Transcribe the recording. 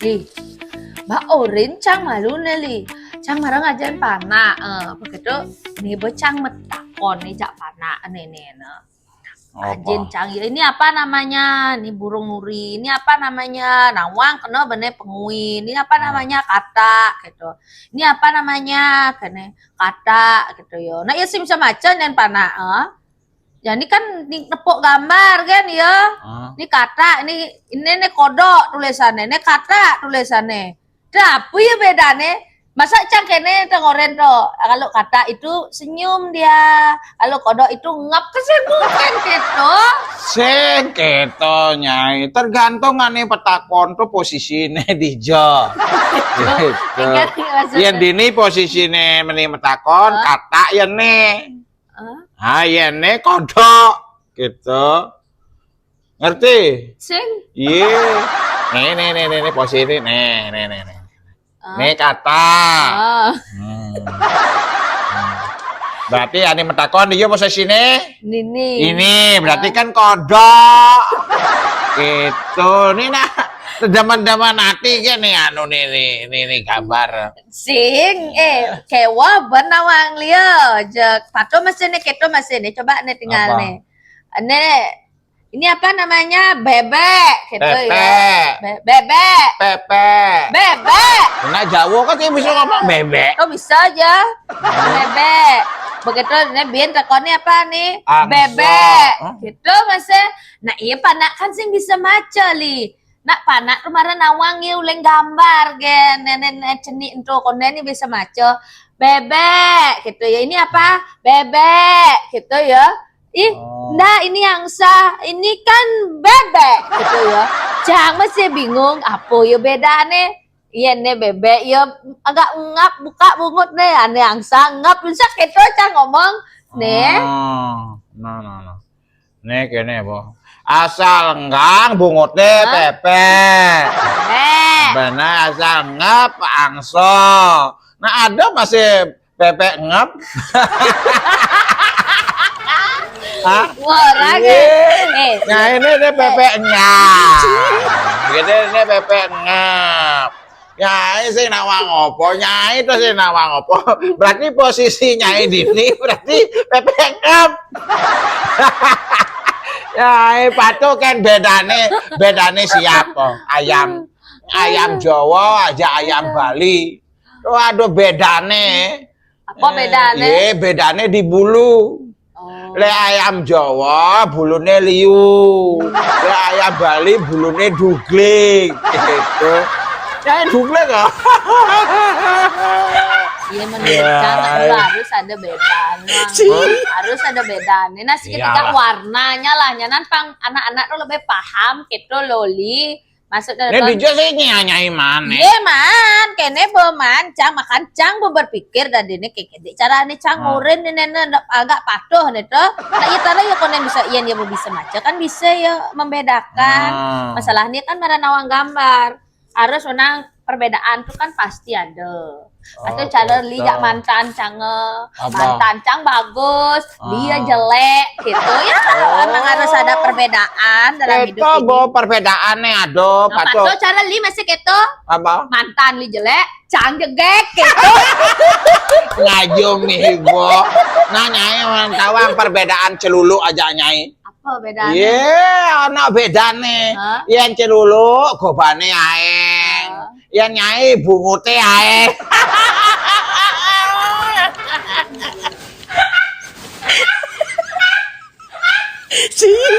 Li, Mbak Orin cang malu nih li. Cang marang ajan pana. Begitu nih becang metakon nih jak pana nih. Ajin cang ya, ini apa namanya? Ini burung nuri. Ini apa namanya? Nawang kena bener pengui. Ini apa namanya? Kata gitu. Ini apa namanya? Kene kata gitu yo. Nah ya sih bisa macam dan pana. Ya ini kan nepuk gambar kan ya. Ini kata, ini kodok tulisannya, ini kata tulisannya. Apa ya bedanya? Masa cang kene tengoren to. Kalau kata itu senyum dia, kalau kodok itu ngap kesibukan gitu. Sing keto nyai, tergantung ane petakon tuh posisine di jo. Gitu. Yang dini posisine meni petakon kata ya ne. Ya ne kodok gitu. Ngerti? Sing. Iya. Nih posisi nih. Nih kata. Berarti ane metakon dia posisine ini berarti kan kodok gitu nih nah zaman nanti kan nih anu nih gambar Sing kewa benawang liya je pato mesin keto mesin coba nih tinggal nih ini apa namanya bebek gitu ya bebek nah Jawa kan dia bisa ngomong bebek kok bisa aja bebek begitu ini biar tekonnya apa nih bebek gitu masih nah iya panak kan sing bisa maca li nak panak kemarin nawang ya uleng gambar gen nenek cenik untuk konten ini bisa maca bebek gitu ya ini apa bebek gitu ya nah ini yang sah ini kan bebek gitu ya jangan masih bingung apa ya bedanya iya nih bebek ya agak ngap buka bungut nih aneh yang sah ngap bisa gitu cang ngomong nih nah nih kene boh asal enggang bungutnya pepek benar asal ngap angso nah ada masih pepek ngap Wah, nah ini pepek ngap gitu ini pepek ngap nyai sih nawang opo nyai itu sih nawang opo berarti posisi nyai dini berarti pepek ngap ya patu kan bedane siapa ayam Jawa aja ayam Bali aduh bedane apa bedane bedane di bulu le ayam Jawa bulune liu le ayam Bali bulune dugling gitu ya dugling kok iya menurut harus ada bedanya harus ada bedanya nah ketika warnanya lah nyanan pang anak-anak tuh lebih paham gitu loli maksudnya ini dia sih nyai mana iya man kene beman cang makan cang berpikir dan ini kayak cara ini cang ngurin ini agak patuh nih tuh nah itu ya konen bisa iya dia bisa maca kan bisa ya membedakan masalahnya kan ada nawang gambar harus menang perbedaan tuh kan pasti ada atau cara lihat mantan cang bagus dia jelek gitu ya memang harus ada perbedaan dalam hidup ini bawa perbedaannya aduh pato cara li masih gitu apa mantan li jelek cang jegek gitu ngajung nih bo nah nyai tawang perbedaan celulu aja nyai apa bedanya anak bedane yang celulu gobane aeng yang nyai bungute aeng sih